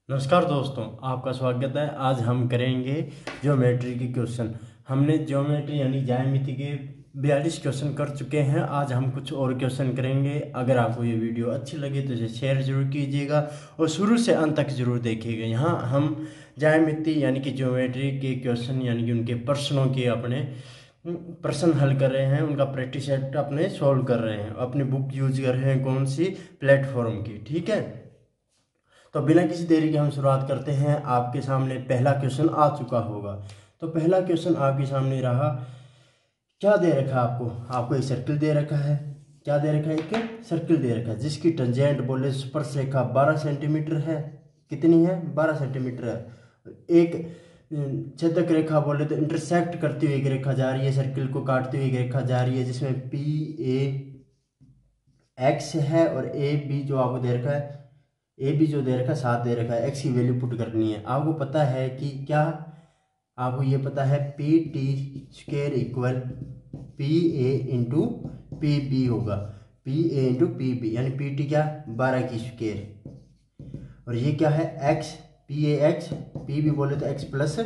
नमस्कार दोस्तों, आपका स्वागत है। आज हम करेंगे ज्योमेट्री के क्वेश्चन। हमने ज्योमेट्री यानी ज्यामिति के 42 क्वेश्चन कर चुके हैं। आज हम कुछ और क्वेश्चन करेंगे। अगर आपको ये वीडियो अच्छी लगे तो इसे शेयर जरूर कीजिएगा और शुरू से अंत तक जरूर देखिएगा। यहाँ हम ज्यामिति यानी कि ज्योमेट्री के क्वेश्चन यानी कि उनके प्रश्नों के अपने प्रश्न हल कर रहे हैं, उनका प्रैक्टिस सेट अपने सॉल्व कर रहे हैं। अपनी बुक यूज कर रहे हैं कौन सी, प्लेटफॉर्म की। ठीक है, तो बिना किसी देरी के हम शुरुआत करते हैं। आपके सामने पहला क्वेश्चन आ चुका होगा। तो पहला क्वेश्चन आपके सामने रहा, क्या दे रखा है आपको एक सर्किल दे रखा है। क्या दे रखा है? एक सर्किल दे रखा है जिसकी टेंजेंट बोले स्पर्शरेखा 12 सेंटीमीटर है। कितनी है? 12 सेंटीमीटर है। एक छेदक रेखा बोले तो इंटरसेक्ट करती हुई एक रेखा जा रही है, सर्किल को काटती हुई एक रेखा जा रही है जिसमें पी ए एक्स है और ए बी जो आपको दे रखा है, ए बी जो दे रखा है 7 दे रखा है। एक्स की वैल्यू पुट करनी है। आपको पता है कि क्या, आपको ये पता है P T square equal P A into P B होगा। P A into P B यानी पी टी क्या, 12 की स्क्वेयर, और ये क्या है X, P A X, P B बोले तो एक्स प्लस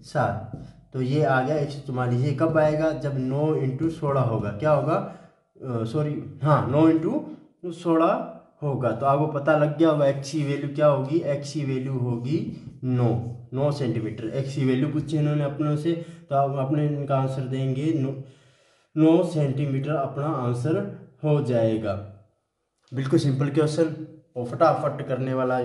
7। तो ये आ गया 144। ये कब आएगा? जब 9 इंटू 16 होगा। क्या होगा? सॉरी, हाँ 9 इंटू 16 होगा। तो आपको पता लग गया होगा एक्स की वैल्यू क्या होगी। एक्स की वैल्यू होगी 9 सेंटीमीटर। एक्स की वैल्यू पूछी इन्होंने अपनों से, तो आप अपने इनका आंसर देंगे 9 सेंटीमीटर अपना आंसर हो जाएगा। बिल्कुल सिंपल क्वेश्चन और फटाफट करने वाला,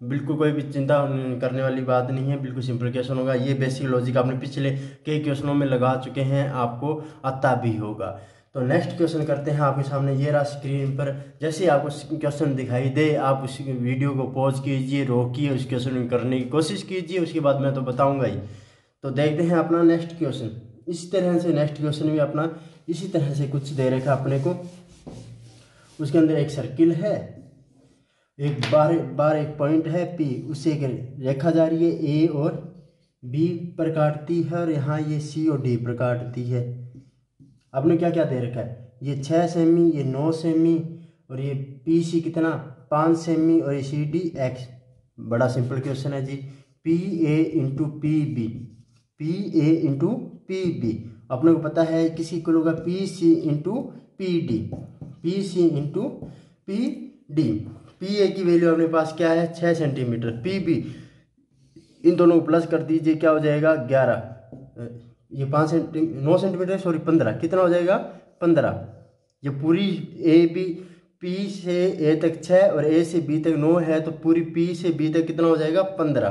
बिल्कुल कोई भी चिंता करने वाली बात नहीं है। बिल्कुल सिंपल क्वेश्चन होगा। ये बेसिक लॉजिक आपने पिछले कई क्वेश्चनों में लगा चुके हैं, आपको आता भी होगा। तो नेक्स्ट क्वेश्चन करते हैं। आपके सामने ये रहा स्क्रीन पर। जैसे ही आपको क्वेश्चन दिखाई दे, आप उस वीडियो को पॉज कीजिए, रोकिए, उस क्वेश्चन को करने की कोशिश कीजिए। उसके बाद मैं तो बताऊंगा ही। तो देखते हैं अपना नेक्स्ट क्वेश्चन। इस तरह से नेक्स्ट क्वेश्चन भी अपना इसी तरह से कुछ दे रखा अपने को। उसके अंदर एक सर्किल है, एक बार एक पॉइंट है पी, उससे एक रेखा जा रही है ए और बी पर काटती है, और यहाँ ये सी और डी पर काटती है। आपने क्या क्या दे रखा है? ये 6 सेमी, ये 9 सेमी, और ये पी सी कितना 5 सेमी, और ये सी डी एक्स। बड़ा सिंपल क्वेश्चन है जी। P A into P B, P A into P B अपने को पता है किसी को होगा P C into P D, P C into P D. P A की वैल्यू अपने पास क्या है? 6 सेंटीमीटर। पी बी, इन दोनों को प्लस कर दीजिए, क्या हो जाएगा? 11। ये 9 सेंटीमीटर, सॉरी 15, कितना हो जाएगा? 15। ये पूरी ए बी, पी से ए तक 6 और ए से बी तक 9 है, तो पूरी पी से बी तक कितना हो जाएगा? 15।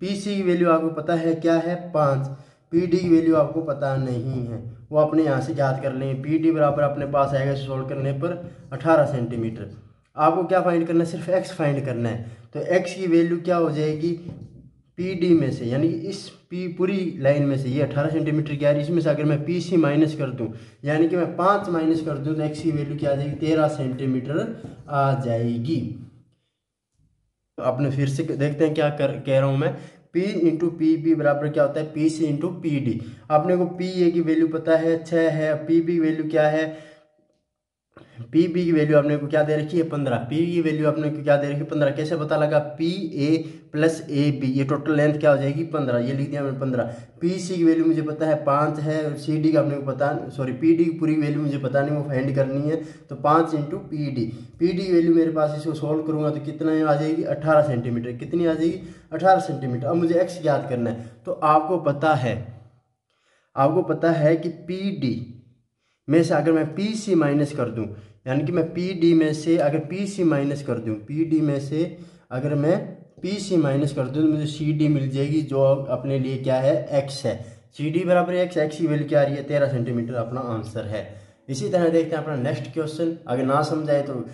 पी सी की वैल्यू आपको पता है क्या है? 5। पी डी की वैल्यू आपको पता नहीं है, वो अपने यहाँ से याद कर लेंगे। पी डी बराबर अपने पास आएगा सोल्व करने पर 18 सेंटीमीटर। आपको क्या फाइंड करना है? सिर्फ एक्स फाइंड करना है। तो एक्स की वैल्यू क्या हो जाएगी? पी डी में से, यानी इस पी पूरी लाइन में से ये 18 सेंटीमीटर क्या है, इसमें से अगर मैं पी सी माइनस कर दूं, यानी कि मैं 5 माइनस कर दूं, तो एक्स की वैल्यू क्या आ जाएगी? 13 सेंटीमीटर आ जाएगी। तो आपने फिर से देखते हैं क्या कह रहा हूं मैं। P इंटू पी बी बराबर क्या होता है? P C into P D. आपने को पी ए की वैल्यू पता है 6 है, पी बी की वैल्यू क्या है? पी बी की वैल्यू आपने को क्या दे रखी है? 15। पी की वैल्यू आपने को क्या दे रखी है? 15। कैसे पता लगा? P A plus A B, ये टोटल लेंथ क्या हो जाएगी? 15। ये लिख दिया मैंने 15। पी सी की वैल्यू मुझे पता है 5 है, और सी डी का आपने को पता, सॉरी पी डी की पूरी वैल्यू मुझे पता नहीं, वो फाइंड करनी है। तो 5 into P D, P D की वैल्यू मेरे पास, इसको सोल्व करूंगा तो कितना आ जाएगी? 18 सेंटीमीटर। कितनी आ जाएगी? 18 सेंटीमीटर। अब मुझे एक्स याद करना है। तो आपको पता है कि पी डी में से अगर मैं पी सी माइनस कर दूं, यानी कि मैं पी डी में से अगर पी सी माइनस कर दूं, पी डी में से अगर मैं पी सी माइनस कर दूं, तो मुझे सी डी मिल जाएगी, जो अपने लिए क्या है? एक्स है। सी डी बराबर एक्स, एक्स की वैल्यू क्या आ रही है? 13 सेंटीमीटर अपना आंसर है। इसी तरह देखते हैं अपना नेक्स्ट क्वेश्चन। अगर ना समझाए तो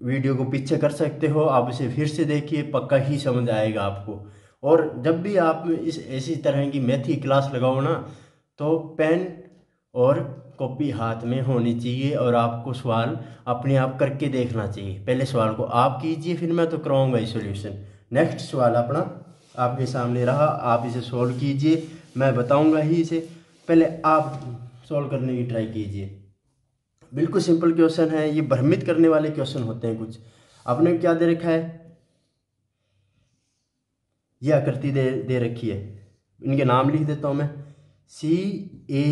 वीडियो को पीछे कर सकते हो, आप इसे फिर से देखिए, पक्का ही समझ आएगा आपको। और जब भी आप ऐसी तरह की मैथ की क्लास लगाओ ना, तो पेन और कॉपी हाथ में होनी चाहिए, और आपको सवाल अपने आप करके देखना चाहिए। पहले सवाल को आप कीजिए, फिर मैं तो कराऊंगा ही सॉल्यूशन। नेक्स्ट सवाल अपना आपके सामने रहा, आप इसे सॉल्व कीजिए, मैं बताऊंगा ही इसे। पहले आप सॉल्व करने की ट्राई कीजिए। बिल्कुल सिंपल क्वेश्चन है, ये भ्रमित करने वाले क्वेश्चन होते हैं कुछ। आपने क्या दे रखा है? ये आकृति दे रखी है, इनके नाम लिख देता हूँ मैं, सी ए,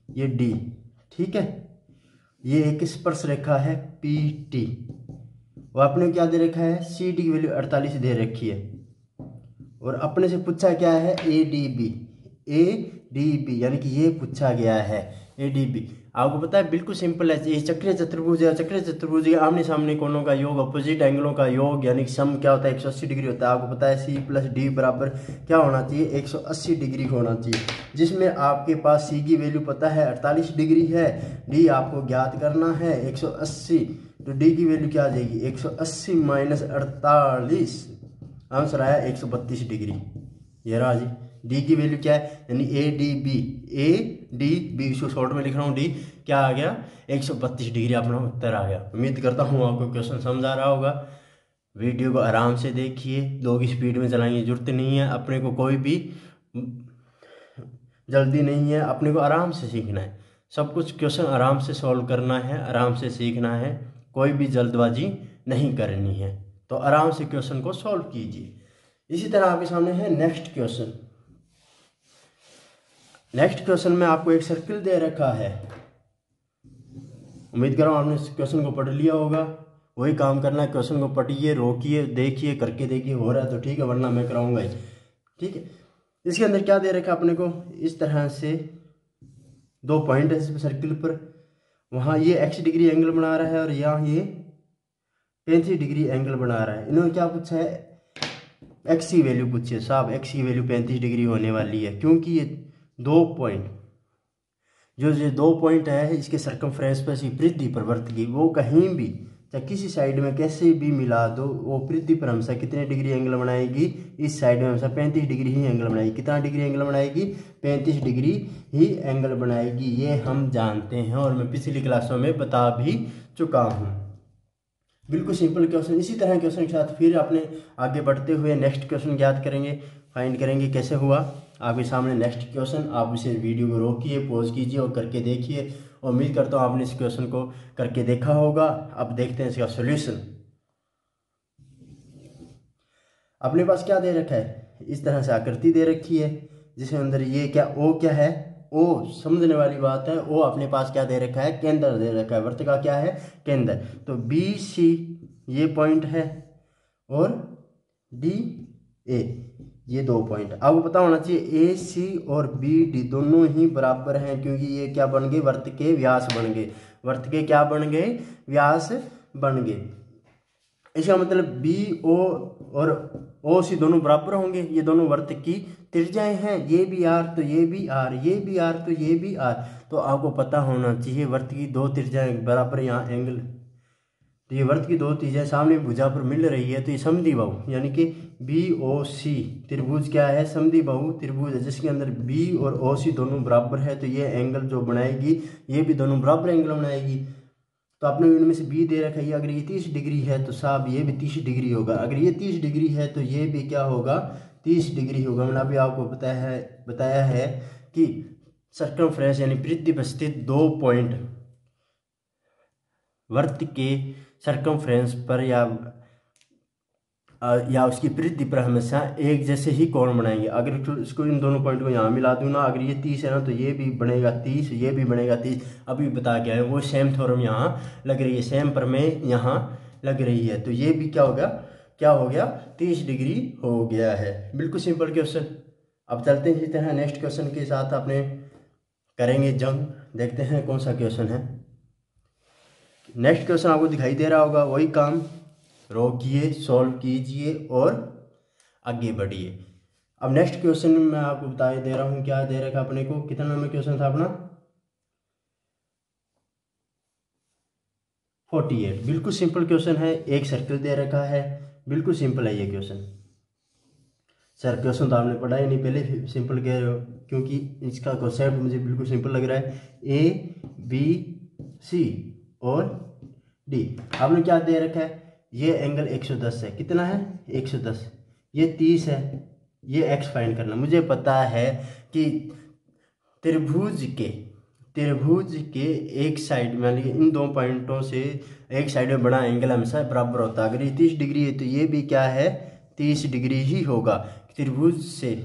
ये डी, ठीक है। ये एक स्पर्श रेखा है पी टी, और आपने क्या दे रखा है, सी डी की वैल्यू 48 दे रखी है, और अपने से पूछा क्या है, A D B, A D B, यानी कि ये पूछा गया है ए डी बी। आपको पता है बिल्कुल सिंपल है, ये चक्रीय चतुर्भुज है, चक्रीय चतुर्भुज के आमने सामने कोणों का योग, अपोजिट एंगलों का योग, यानी कि सम क्या होता है, 180 डिग्री होता है। आपको पता है सी प्लस डी बराबर क्या होना चाहिए, 180 डिग्री होना चाहिए, जिसमें आपके पास सी की वैल्यू पता है 48 डिग्री है, डी आपको ज्ञात करना है 180, तो डी की वैल्यू क्या आ जाएगी, 180 माइनस 48, आंसर आया 132 डिग्री। ये रहा जी, डी की वैल्यू क्या है, यानी A D B, A D B, इसको शॉर्ट में लिख रहा हूँ, डी क्या आ गया, 132 डिग्री अपना उत्तर आ गया। उम्मीद करता हूँ आपको क्वेश्चन समझ आ रहा होगा। वीडियो को आराम से देखिए, लोग स्पीड में चलाएंगे, जरूरत नहीं है, अपने को कोई भी जल्दी नहीं है, अपने को आराम से सीखना है, सब कुछ क्वेश्चन आराम से सॉल्व करना है, आराम से सीखना है, कोई भी जल्दबाजी नहीं करनी है, तो आराम से क्वेश्चन को सॉल्व कीजिए। इसी तरह आपके सामने है नेक्स्ट क्वेश्चन। नेक्स्ट क्वेश्चन में आपको एक सर्किल दे रखा है, उम्मीद कर रहा हूँ आपने इस क्वेश्चन को पढ़ लिया होगा। वही काम करना है, क्वेश्चन को पढ़िए, रोकिए, देखिए, करके देखिए, हो रहा है तो ठीक है, वरना मैं कराऊंगा ही, ठीक है। इसके अंदर क्या दे रखा है अपने को, इस तरह से 2 पॉइंट है इस सर्किल पर, वहाँ ये x डिग्री एंगल बना रहा है और यहाँ ये 35 डिग्री एंगल बना रहा है। इन्होंने क्या पूछा है, x की वैल्यू पूछी है साहब, x की वैल्यू 35 डिग्री होने वाली है, क्योंकि ये 2 पॉइंट, जो ये 2 पॉइंट है, इसके सर्कमफ्रेंस पर परिधि पर वृत्त की, वो कहीं भी चाहे किसी साइड में कैसे भी मिला दो, वो परिधि पर हमेशा कितने डिग्री एंगल बनाएगी, इस साइड में हमेशा 35 डिग्री ही एंगल बनाएगी। कितना डिग्री एंगल बनाएगी, 35 डिग्री ही एंगल बनाएगी, ये हम जानते हैं और मैं पिछली क्लासों में बता भी चुका हूँ। बिल्कुल सिंपल क्वेश्चन। इसी तरह क्वेश्चन के साथ फिर अपने आगे बढ़ते हुए नेक्स्ट क्वेश्चन ज्ञात करेंगे, फाइंड करेंगे कैसे हुआ। आपके सामने नेक्स्ट क्वेश्चन, आप इसे वीडियो को रोकिए, पॉज कीजिए और करके देखिए। उम्मीद करता हूँ आपने इस क्वेश्चन को करके देखा होगा। अब देखते हैं इसका सॉल्यूशन। अपने पास क्या दे रखा है, इस तरह से आकृति दे रखी है, जिसके अंदर ये क्या, ओ क्या है, ओ समझने वाली बात है। ओ अपने पास क्या दे रखा है, केंद्र दे रखा है, वृत्त का क्या है, केंद्र। तो बी सी ये पॉइंट है और डी ए ये 2 पॉइंट। आपको पता होना चाहिए ए सी और बी डी दोनों ही बराबर हैं, क्योंकि ये क्या बन गए, वृत्त के व्यास बन गए। वृत्त के क्या बन गए, व्यास बन गए। इसका मतलब बी ओ और ओ सी दोनों बराबर होंगे। ये दोनों वृत्त की त्रिज्याएं हैं, ये भी आर तो ये भी आर, ये भी आर तो ये भी आर। तो आपको पता होना चाहिए वृत्त की 2 त्रिज्याएं बराबर, यहाँ एंगल, तो ये वृत्त की 2 त्रिज्याएं सामने भुजा पर मिल रही है, तो ये समद्विबाहु यानी कि बी ओ सी त्रिभुज क्या है, समद्विबाहु त्रिभुज है, जिसके अंदर बी और ओ सी दोनों बराबर है। तो ये एंगल जो बनाएगी, ये भी दोनों बराबर एंगल बनाएगी। तो आपने इनमें से बी दे रखा है, अगर ये 30 डिग्री है तो साहब ये भी 30 डिग्री होगा। अगर ये 30 डिग्री है तो ये भी क्या होगा, 30 डिग्री होगा। मैंने अभी आपको बताया है कि सर्कमफ्रेंस यानी परिधि पर स्थित 2 पॉइंट वृत्त के सर्कमफ्रेंस पर या उसकी परिधि पर हमेशा एक जैसे ही कोण बनाएंगे। अगर इसको इन दोनों पॉइंट को यहाँ मिला दूँ ना, अगर ये 30 है ना, तो ये भी बनेगा 30, ये भी बनेगा 30। अभी बता के आए, वो सेम थ्योरम यहाँ लग रही है, सेम प्रमेय यहाँ लग रही है। तो ये भी क्या होगा, क्या हो गया, 30 डिग्री हो गया है। बिल्कुल सिंपल क्वेश्चन। अब चलते हैं इसी तरह नेक्स्ट क्वेश्चन के साथ अपने करेंगे जंग। देखते हैं कौन सा क्वेश्चन है। नेक्स्ट क्वेश्चन आपको दिखाई दे रहा होगा, वही काम, रोकिए, सॉल्व कीजिए और आगे बढ़िए। अब नेक्स्ट क्वेश्चन मैं आपको बता दे रहा हूँ, क्या दे रखा अपने को, कितना नंबर क्वेश्चन था अपना, 48। बिल्कुल सिंपल क्वेश्चन है, एक सर्कल दे रखा है, बिल्कुल सिंपल है ये क्वेश्चन। सर क्वेश्चन तो आपने पढ़ा ही नहीं, पहले सिंपल कह रहे हो, क्योंकि इसका कॉन्सेप्ट मुझे बिल्कुल सिंपल लग रहा है। ए बी सी और डी, आपने क्या दे रखा है, ये एंगल 110 है, कितना है 110, ये 30 है, ये एक्स फाइंड करना। मुझे पता है कि त्रिभुज के एक साइड में, इन 2 पॉइंटों से एक साइड में बड़ा एंगल हमेशा बराबर होता है। अगर ये 30 डिग्री है तो ये भी क्या है 30 डिग्री ही होगा। त्रिभुज से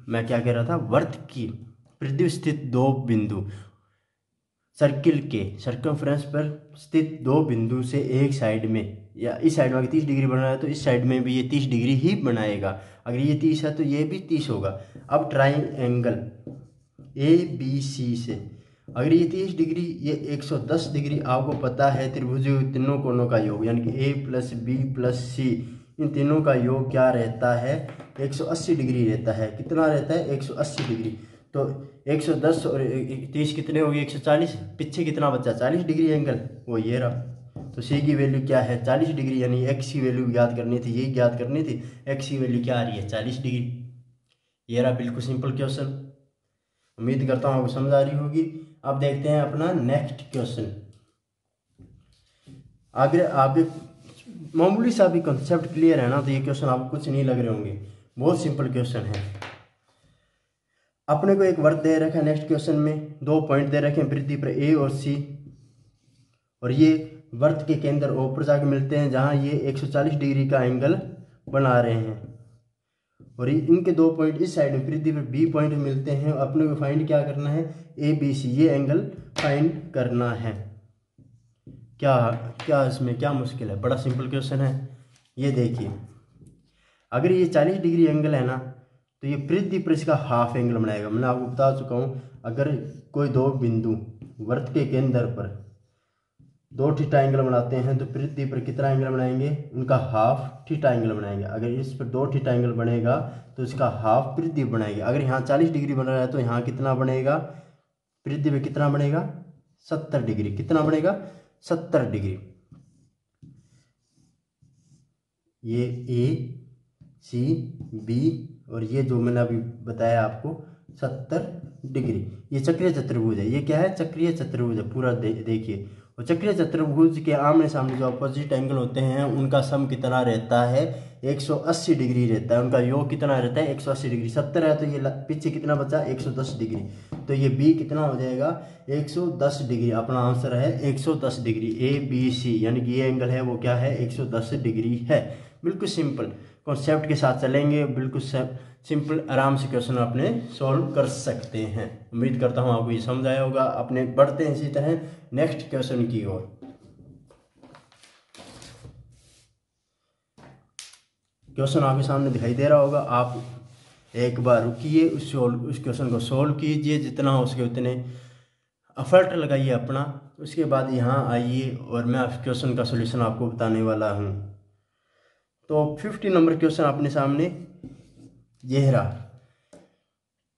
मैं क्या कह रहा था, वर्त की पृथ्वी स्थित दो बिंदु, सर्किल के सर्कमफ्रेंस पर स्थित दो बिंदु से एक साइड में, या इस साइड में अगर 30 डिग्री बना है तो इस साइड में भी ये 30 डिग्री ही बनाएगा। अगर ये 30 है तो ये भी 30 होगा। अब ट्राइंगल ABC से अगर ये 30 डिग्री, ये 110 डिग्री, आपको पता है त्रिभुज तीनों कोणों का योग यानी कि A + B + C, इन तीनों का योग क्या रहता है, 180 डिग्री रहता है। कितना रहता है, 180 डिग्री। तो 110 और 30 कितने हो गए, 140। पीछे कितना बचा, 40 डिग्री एंगल, वो ये रहा। तो C की वैल्यू क्या है, 40 डिग्री, यानी X की वैल्यू ज्ञात करनी थी, यही ज्ञात करनी थी। X की वैल्यू क्या आ रही है, 40 डिग्री। ये रहा बिल्कुल सिंपल क्वेश्चन। उम्मीद करता हूँ आपको समझ आ रही होगी। अब देखते हैं अपना नेक्स्ट क्वेश्चन। आगे आगे मामूली सा भी कॉन्सेप्ट क्लियर है ना, तो ये क्वेश्चन आपको कुछ नहीं लग रहे होंगे, बहुत सिंपल क्वेश्चन है। अपने को एक वर्त दे रखा है, नेक्स्ट क्वेश्चन में 2 पॉइंट दे रखे हैं पृथ्वी पर A और C, और ये वर्त के केंद्र O पर जाके मिलते हैं, जहां ये 140 डिग्री का एंगल बना रहे हैं, और इनके 2 पॉइंट इस साइड में पृथ्वी पर B पॉइंट मिलते हैं। अपने को फाइंड क्या करना है, ABC, ये एंगल फाइंड करना है। क्या इसमें क्या मुश्किल है, बड़ा सिंपल क्वेश्चन है। ये देखिए, अगर ये 40 डिग्री एंगल है ना, तो ये पृथ्वी पर इसका हाफ एंगल बनाएगा। मैंने आपको बता चुका हूँ, अगर कोई दो बिंदु वर्त के केंद्र पर 2 थीटा एंगल बनाते हैं तो पृथ्वी पर कितना एंगल बनाएंगे, उनका हाफ थीटा एंगल बनाएंगे। अगर इस पर 2 थीटा एंगल बनेगा तो इसका हाफ पृथ्वी बनाएंगे। अगर यहाँ 40 डिग्री बन रहा है तो यहाँ कितना बनेगा, पृथ्वी पर कितना बनेगा, 70 डिग्री। कितना बनेगा, 70 डिग्री। ये A, C, B और ये जो मैंने अभी बताया आपको 70 डिग्री। ये चक्रीय चतुर्भुज है। ये क्या है, चक्रीय चतुर्भुज है पूरा। देखिए, और चक्रीय चतुर्भुज के आमने सामने जो अपोजिट एंगल होते हैं उनका सम कितना रहता है, 180 डिग्री रहता है। उनका योग कितना रहता है, 180 डिग्री। 70 है तो ये पीछे कितना बचा, 110 डिग्री। तो ये B कितना हो जाएगा, 110 डिग्री। अपना आंसर है 110 डिग्री, ABC, यानी कि ये एंगल है वो क्या है, 110 डिग्री है। बिल्कुल सिंपल कॉन्सेप्ट के साथ चलेंगे, बिल्कुल सिंपल आराम से क्वेश्चन अपने सॉल्व कर सकते हैं। उम्मीद करता हूँ आपको ये समझ आया होगा। अपने बढ़ते हैं इसी तरह नेक्स्ट क्वेश्चन की ओर। क्वेश्चन आपके सामने दिखाई दे रहा होगा, आप एक बार रुकिए, उस क्वेश्चन को सॉल्व कीजिए, जितना हो सके उतने एफर्ट लगाइए अपना। उसके बाद यहाँ आइए और मैं क्वेश्चन का सोल्यूशन आपको बताने वाला हूँ। तो 50 नंबर क्वेश्चन अपने सामने यह रहा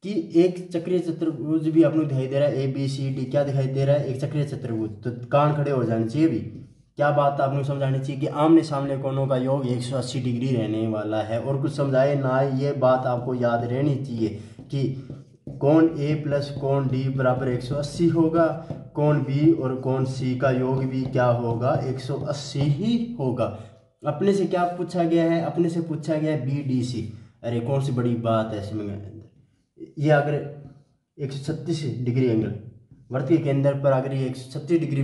कि एक चक्रीय चतुर्भुज भी आपको दिखाई दे रहा है, ABCD क्या दिखाई दे रहा है, एक चक्रीय चतुर्भुज। तो कान खड़े हो जाने चाहिए भी। क्या बात आपको समझानी चाहिए कि आमने सामने कोणों का योग 180 डिग्री रहने वाला है, और कुछ समझाए ना, ये बात आपको याद रहनी चाहिए कि कोण A + कोण D = 180 होगा, कोण B और कोण C का योग भी क्या होगा, 180 ही होगा। अपने से क्या पूछा गया है, अपने से पूछा गया है BDC। अरे कौन सी बड़ी बात है इसमें। ये अगर 136 डिग्री एंगल वर्त के केंद्र पर, अगर ये 136 डिग्री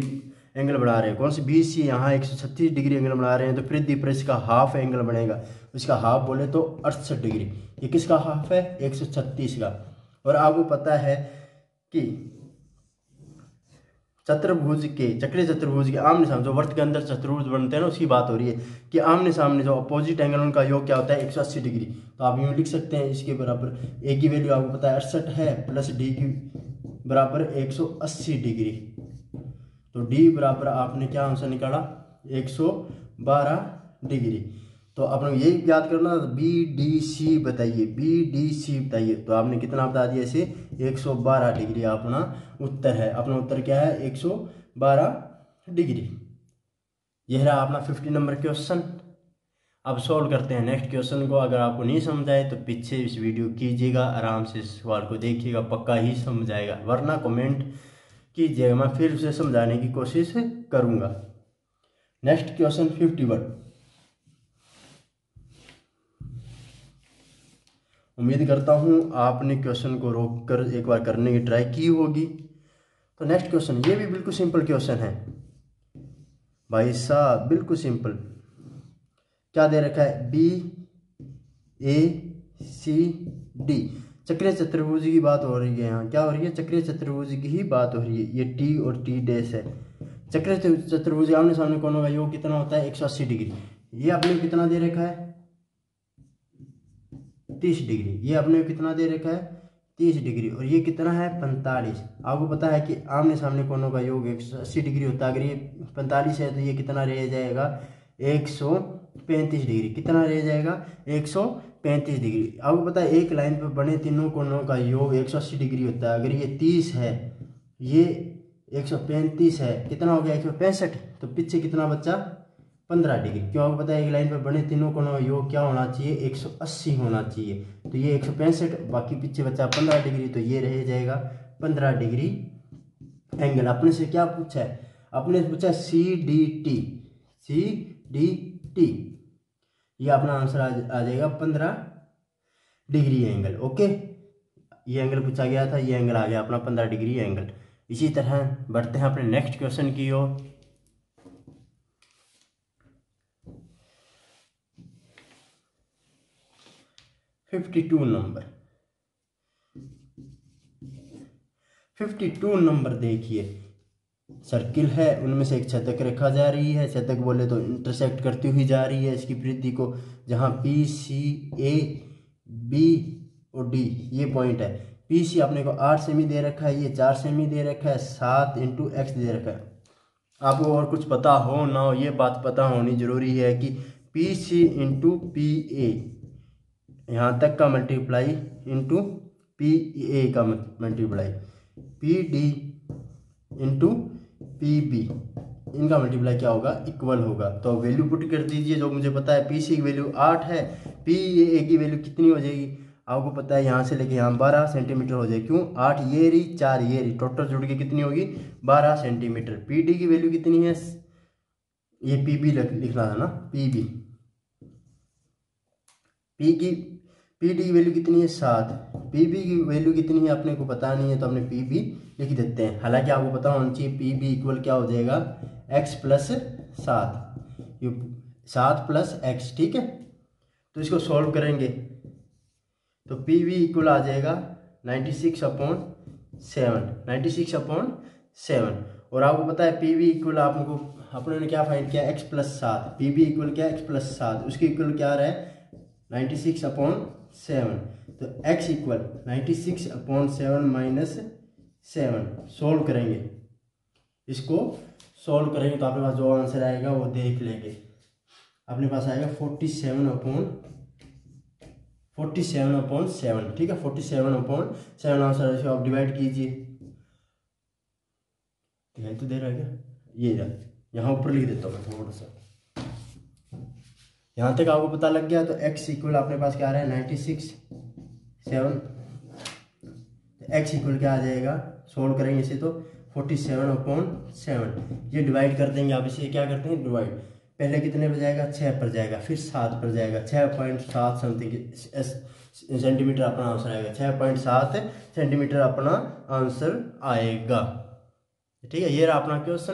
एंगल बना रहे हैं, कौन सी BC यहाँ 136 डिग्री एंगल बना रहे हैं, तो पृथ्वी पर इसका हाफ एंगल बनेगा। इसका हाफ बोले तो 68 डिग्री। ये किसका हाफ है, 136 का। और आपको पता है कि चतुर्भुज के, चक्रीय चतुर्भुज के आमने सामने जो वर्त के अंदर चतुर्भुज बनते हैं ना, उसकी बात हो रही है कि आमने सामने जो अपोजिट एंगल उनका योग क्या होता है, 180 डिग्री। तो आप यूँ लिख सकते हैं, इसके बराबर A की वैल्यू आपको पता है 68 है, प्लस D की बराबर 180 डिग्री। तो D बराबर आपने क्या आंसर निकाला, 112 डिग्री। तो आपने यही याद करना, BDC बताइए, BDC बताइए। तो आपने कितना बता दिया इसे, 112 डिग्री अपना उत्तर है। अपना उत्तर क्या है, 112 डिग्री। यह रहा अपना 50 नंबर क्वेश्चन। अब सॉल्व करते हैं नेक्स्ट क्वेश्चन को। अगर आपको नहीं समझ आए तो पीछे इस वीडियो कीजिएगा, आराम से इस सवाल को देखिएगा, पक्का ही समझ आएगा, वरना कमेंट कीजिएगा, मैं फिर उसे समझाने की कोशिश करूँगा। Next question 51। उम्मीद करता हूँ आपने क्वेश्चन को रोककर एक बार करने की ट्राई की होगी। तो नेक्स्ट क्वेश्चन, ये भी बिल्कुल सिंपल क्वेश्चन है भाई साहब, बिल्कुल सिंपल। क्या दे रखा है, बी ए सी डी। चक्रीय चतुर्भुज की बात हो रही है, यहाँ क्या हो रही है, चक्रीय चतुर्भुज की ही बात हो रही है। ये टी और टी डैश है। चक्रीय चतुर्भुज आमने सामने कोणों का योग कितना होता है, 180 डिग्री। ये अपने कितना दे रखा है, 30 डिग्री। ये अपने कितना दे रखा है, 30 डिग्री। और ये कितना है, 45। आपको पता है कि आमने सामने कोणों का योग 180 डिग्री होता है। अगर ये 45 है तो ये कितना रह जाएगा, 135 डिग्री। कितना रह जाएगा, 135 डिग्री। आपको पता है एक लाइन पर बने तीनों कोणों का योग 180 डिग्री होता है। अगर ये 30 है, ये 135 है, कितना हो गया, 165। तो पीछे कितना बचा, 15 डिग्री। क्यों, आपको पता है एक लाइन पर बने तीनों कोणों का योग क्या होना चाहिए, 180 होना चाहिए। तो ये 165, बाकी पीछे बचा 15 डिग्री। तो ये रह जाएगा 15 डिग्री एंगल। अपने से क्या पूछा है, अपने से पूछा C D T, C D T. ये अपना आंसर आ जाएगा 15 डिग्री एंगल। ओके, ये एंगल पूछा गया था, ये एंगल आ गया अपना 15 डिग्री एंगल। इसी तरह बढ़ते हैं अपने नेक्स्ट क्वेश्चन की ओर। नंबर 52 नंबर देखिए, सर्किल है, उनमें से एक छेदक रेखा जा रही है। छेदक बोले तो इंटरसेक्ट करती हुई जा रही है इसकी वृद्धि को, जहां पी सी ए बी और डी ये पॉइंट है। पी सी अपने को 8 सेमी दे रखा है, ये 4 सेमी दे रखा है, 7 × x दे रखा है। आपको और कुछ पता हो ना हो, ये बात पता होनी जरूरी है कि P C into P A, यहाँ तक का मल्टीप्लाई इंटू पी ए का multiply, P D into P B, इनका मल्टीप्लाई क्या होगा, इक्वल होगा। तो वैल्यू पुट कर दीजिए। जो मुझे पता है पी सी की वैल्यू 8 है, पी ए की वैल्यू कितनी हो जाएगी, आपको पता है यहाँ से लेके यहाँ 12 सेंटीमीटर हो जाएगी। क्यों, 8 ये रही, 4 ये रही, टोटल जुड़ के कितनी होगी, 12 सेंटीमीटर। पी डी की वैल्यू कितनी है, ये पी बी लिखना था ना, पी बी, पी डी की वैल्यू कितनी है, 7। पी बी की वैल्यू कितनी है अपने को पता नहीं है, तो हमने पी बी लिख देते हैं। हालांकि आपको पता होना चाहिए पी बी इक्वल क्या हो जाएगा, x + 7, ये 7 + x, ठीक है। तो इसको सॉल्व करेंगे तो पी बी इक्वल आ जाएगा 96/7, 96/7। और आपको पता है पी बी इक्वल आपको अपने ने क्या फाइंड किया, x + 7। पी बी इक्वल क्या, x + 7, उसके इक्वल क्या रहा है, 96/7। तो x इक्वल 96/7 - 7। सोल्व करेंगे, इसको सोल्व करेंगे तो आपके पास जो आंसर आएगा वो देख लेंगे। अपने पास आएगा 47/7, ठीक है। 47/7 आंसर, इसको आप डिवाइड कीजिए। यही तो दे रहा है क्या, ये यहाँ ऊपर लिख देता हूँ मैं थोड़ा सा। यहाँ तक आपको पता लग गया। तो x इक्वल अपने पास क्या आ रहा है, 96/7। x इक्वल क्या आ जाएगा, सोल्व करेंगे इसे तो 47/7। ये डिवाइड कर देंगे, आप इसे क्या करते हैं, डिवाइड। पहले कितने पर जाएगा, 6 पर जाएगा, फिर 7 पर जाएगा, 6.7 समथिंग सेंटीमीटर अपना आंसर आएगा। 6.7 सेंटीमीटर अपना आंसर आएगा, ठीक है। ये रहा अपना क्वेश्चन।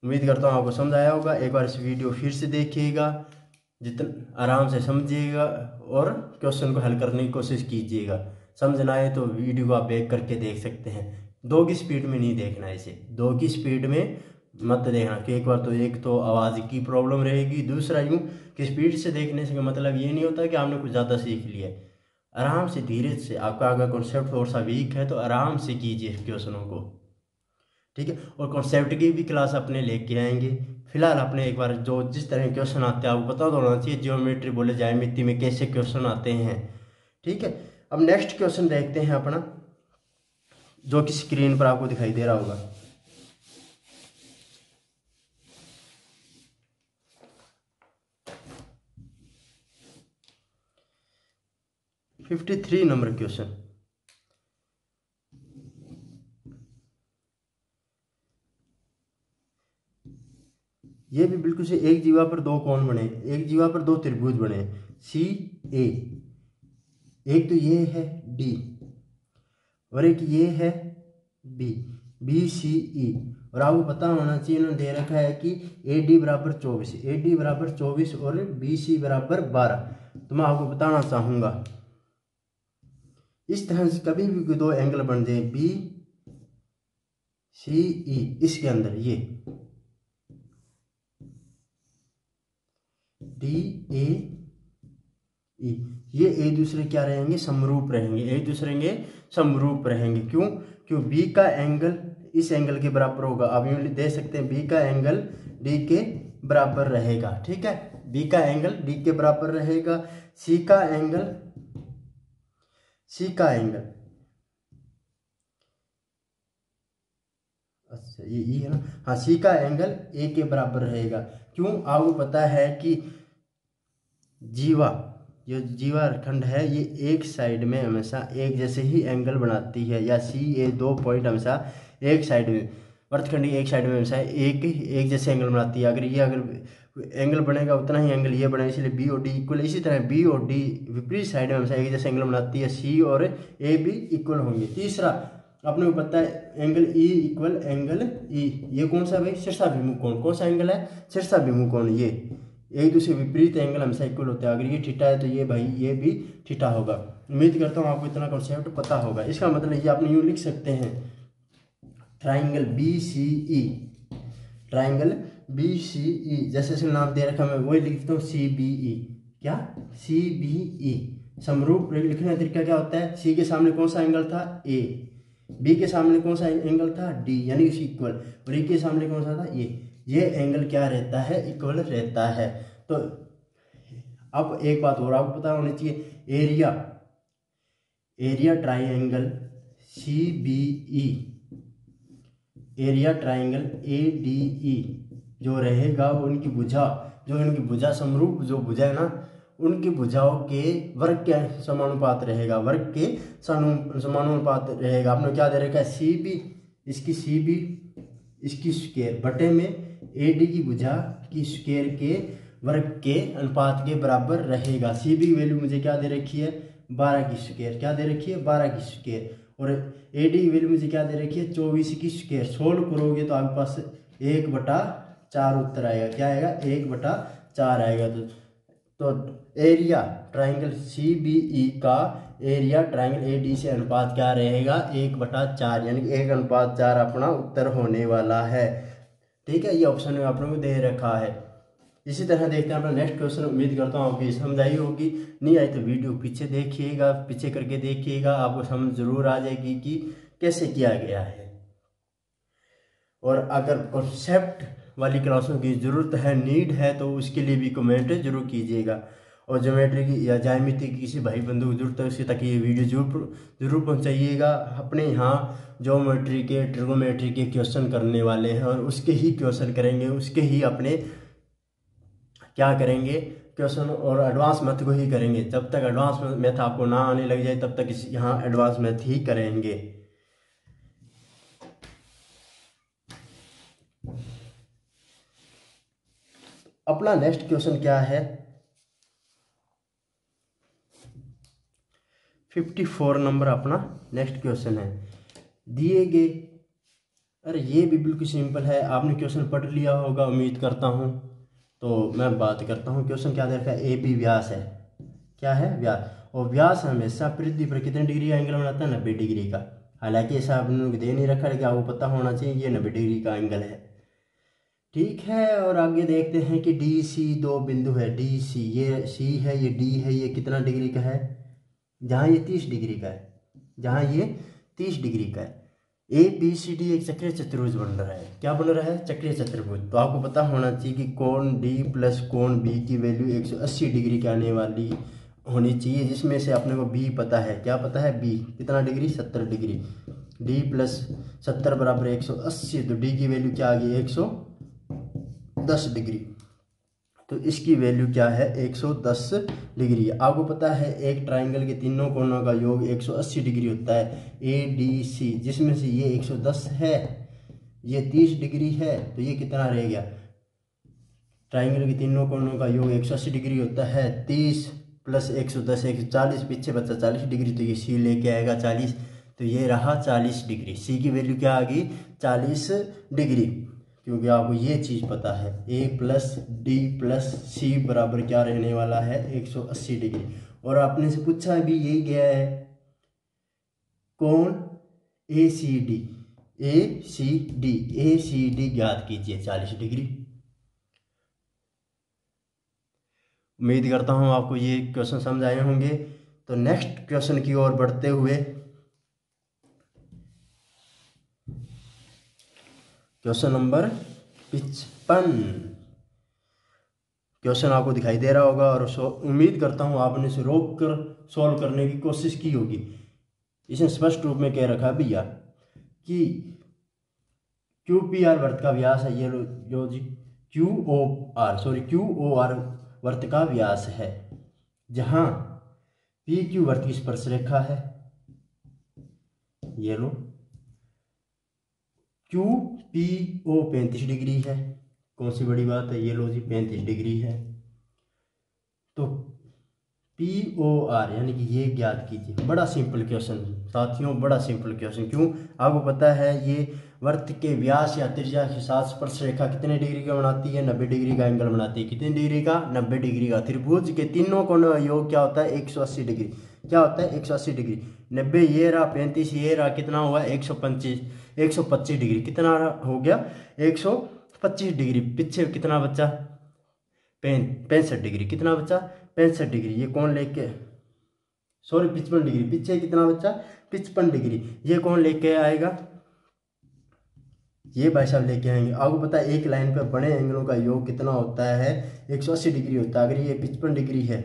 उम्मीद करता हूँ आपको समझ आया होगा। एक बार इस वीडियो फिर से देखिएगा, जितना आराम से समझिएगा और क्वेश्चन को हल करने की कोशिश कीजिएगा। समझ ना आए तो वीडियो को आप बैक करके देख सकते हैं। 2 की स्पीड में नहीं देखना, इसे 2 की स्पीड में मत देखना कि एक तो आवाज़ की प्रॉब्लम रहेगी, दूसरा यूँ कि स्पीड से देखने से मतलब ये नहीं होता कि आपने कुछ ज़्यादा सीख लिया है। आराम से धीरे से, आपका अगर कॉन्सेप्ट थोड़ा सा वीक है तो आराम से कीजिए क्वेश्चनों को, ठीक है। और कॉन्सेप्ट की भी क्लास अपने लेके आएंगे। फिलहाल अपने एक बार जो जिस तरह के क्वेश्चन आते हैं आपको पता होना चाहिए, ज्योमेट्री बोले ज्यामिति में कैसे क्वेश्चन आते हैं, ठीक है। अब नेक्स्ट क्वेश्चन देखते हैं अपना, जो कि स्क्रीन पर आपको दिखाई दे रहा होगा। (53) नंबर क्वेश्चन। ये भी बिल्कुल से एक जीवा पर 2 कोण बने, एक जीवा पर 2 त्रिभुज बने, सी ए, एक तो ये है डी और एक ये है बी, बी सी ई। और आपको पता होना चाहिए इन्होंने दे रखा है कि AD बराबर 24, AD बराबर 24 और BC बराबर 12। तो मैं आपको बताना चाहूँगा इस तरह से कभी भी दो एंगल बन जाए BCE, इसके अंदर ये DAE, ये एक दूसरे क्या रहेंगे, समरूप रहेंगे, एक दूसरे के समरूप रहेंगे। क्यों? क्यों B का एंगल इस एंगल के बराबर होगा। आप यूँ दे सकते हैं B का एंगल D के बराबर रहेगा। ठीक है, B का एंगल D के बराबर रहेगा। C का एंगल अच्छा ये है ना, हाँ C का एंगल A के बराबर रहेगा। क्यों? आपको पता है कि जीवा जो जीवा खंड है ये एक साइड में हमेशा एक जैसे ही एंगल बनाती है, या CA दो पॉइंट हमेशा एक साइड में, वृत्तखंड एक साइड में हमेशा एक जैसे एंगल बनाती है। अगर एंगल बनेगा उतना ही एंगल ये बनेगा, इसलिए B और D इक्वल। इसी तरह B और D विपरीत साइड में हमेशा एक जैसे एंगल बनाती है, C और A भी इक्वल होंगे। तीसरा अपने को पता है angle E equal angle E, ये कौन सा भाई, शीर्षाभिमुख कोण। कौन सा एंगल है, शीर्षाभिमुख कोण। ये एक दूसरे विपरीत एंगल हमेशा इक्वल होते हैं। अगर ये थीटा है तो ये भाई ये भी थीटा होगा। उम्मीद करता हूँ आपको इतना कॉन्सेप्ट पता होगा। इसका मतलब ये आपने यूँ लिख सकते हैं ट्राइंगल BCE, ट्राइंगल BCE जैसे जैसे नाम दे रखा मैं वही लिखता हूँ CBE। क्या? CBE। समरूप लिखने का तरीका क्या होता है, C के सामने कौन सा एंगल था, A, B के सामने कौन सा एंगल था, D, यानी उसी इक्वल, और E के सामने कौन सा था, ये एंगल क्या रहता है, इक्वल रहता है। तो अब एक बात और आपको पता होनी चाहिए, area triangle CBE, area triangle ADE जो रहेगा उनकी भुजा, जो इनकी भुजा समरूप जो भुजा है ना, उनकी भुजाओं के वर्ग के समानुपात रहेगा, वर्ग के समानुपात रहेगा। आपने क्या दे रखा है, CB, इसकी स्क्वायर बटे में AD की भुजा की स्क्वायर के वर्ग के अनुपात के बराबर रहेगा। CB की वैल्यू मुझे क्या दे रखी है, 12 की स्क्वायर। क्या दे रखी है, 12 की स्क्वायर। और AD की वैल्यू मुझे क्या दे रखी है, 24 की स्क्वायर। सोल्व करोगे तो आपके पास 1/4 उत्तर आएगा। क्या आएगा, 1/4 आएगा। तो एरिया ट्राइंगल CBE का एरिया ट्राइंगल AD से अनुपात क्या रहेगा, 1/4, यानी 1/4 अपना उत्तर होने वाला है। ठीक है, ये ऑप्शन में आप लोगों को दे रखा है। इसी तरह देखते हैं अपना नेक्स्ट क्वेश्चन। उम्मीद करता हूँ आपकी समझ आई होगी। नहीं आई तो वीडियो पीछे देखिएगा, पीछे करके देखिएगा, आपको समझ जरूर आ जाएगी कि कैसे किया गया है। और अगर कॉन्सेप्ट वाली क्लासों की ज़रूरत है, नीड है, तो उसके लिए भी कमेंट जरूर कीजिएगा। और ज्योमेट्री की या ज्यामिति की किसी भाई बंधु को जरूरत है उसके तक ये वीडियो जरूर पहुंचाइएगा। अपने यहाँ ज्योमेट्री के ट्रिगोनोमेट्री के क्वेश्चन करने वाले हैं और उसके ही क्वेश्चन करेंगे, उसके ही अपने क्या करेंगे क्वेश्चन, और एडवांस मैथ को ही करेंगे। जब तक एडवांस मैथ आपको ना आने लग जाए तब तक यहाँ एडवांस मैथ ही करेंगे। अपना नेक्स्ट क्वेश्चन क्या है, 54 नंबर अपना नेक्स्ट क्वेश्चन है। दिए गए, अरे ये भी बिल्कुल सिंपल है, आपने क्वेश्चन पढ़ लिया होगा उम्मीद करता हूँ। तो मैं बात करता हूँ क्वेश्चन क्या दे रखा है, AB व्यास है। क्या है, व्यास। और व्यास हमेशा पृथ्वी पर कितने डिग्री का एंगल बनाता है, 90 डिग्री का। हालांकि ऐसा आपने दे नहीं रखा, लेकिन आपको पता होना चाहिए ये 90 डिग्री का एंगल है। ठीक है, और आगे देखते हैं कि DC दो बिंदु है, DC ये C है, ये D है, ये कितना डिग्री का है, जहाँ ये 30 डिग्री का है, जहाँ ये 30 डिग्री का है। ABCD एक चक्रीय चतुर्भुज बन रहा है। क्या बन रहा है, चक्रीय चतुर्भुज। तो आपको पता होना चाहिए कि कोण D प्लस कोण B की वैल्यू 180 डिग्री की आने वाली होनी चाहिए, जिसमें से अपने को B पता है। क्या पता है, B कितना डिग्री, 70 डिग्री। D प्लस 70 बराबर 180, तो D की वैल्यू क्या आ गई, 110 डिग्री। तो इसकी वैल्यू क्या है, 110 डिग्री। आपको पता है एक ट्राइंगल के तीनों कोनों का योग 180 डिग्री होता है, ADC, जिसमें से ये 110 है, ये 30 डिग्री है, तो ये कितना रह गया, ट्राइंगल के तीनों कोनों का योग 180 डिग्री होता है, 30 प्लस 110 140, पीछे बचा 40 डिग्री, तो ये C लेके आएगा 40। तो ये रहा 40 डिग्री। सी की वैल्यू क्या आ गई 40 डिग्री, क्योंकि आपको ये चीज़ पता है ए प्लस डी प्लस सी बराबर क्या रहने वाला है 180 डिग्री। और आपने से पूछा भी यही गया है कौन ए सी डी, ए सी डी ज्ञात कीजिए 40 डिग्री। उम्मीद करता हूँ आपको ये क्वेश्चन समझ आए होंगे। तो नेक्स्ट क्वेश्चन की ओर बढ़ते हुए, क्वेश्चन नंबर 55। क्वेश्चन आपको दिखाई दे रहा होगा और उम्मीद करता हूँ आपने इसे रोक कर सॉल्व करने की कोशिश की होगी। इसने स्पष्ट रूप में कह रखा भैया कि क्यू पी आर वृत्त का व्यास है, ये जो जी क्यू ओ आर वृत्त का व्यास है, जहां पी क्यू वृत्त की स्पर्श रेखा है, ये लो क्यू पी ओ 35 डिग्री है। कौन सी बड़ी बात है, ये लो जी 35 डिग्री है। तो पी ओ आर यानी कि ये ज्ञात कीजिए। बड़ा सिंपल क्वेश्चन साथियों, बड़ा सिंपल क्वेश्चन। क्यों, आपको पता है ये वृत्त के व्यास या त्रिज्या के साथ स्पर्श रेखा कितने डिग्री का बनाती है 90 डिग्री का एंगल बनाती है। कितने डिग्री का 90 डिग्री का। त्रिभुज के तीनों कोणों का योग क्या होता है 180 डिग्री। क्या होता है 180 डिग्री। 90 ये रहा, 35 ये रहा, कितना हुआ 125 डिग्री। कितना हो गया 125 डिग्री। पीछे कितना बचा 65 डिग्री। कितना बचा 65 डिग्री। ये कौन लेके 55 डिग्री। पीछे कितना बचा 55 डिग्री। ये कौन लेके आएगा, ये भाई साहब लेके आएंगे। आपको पता है एक लाइन पर बड़े एंगलों का योग कितना होता है 180 डिग्री होता है। अगर ये 55 डिग्री है,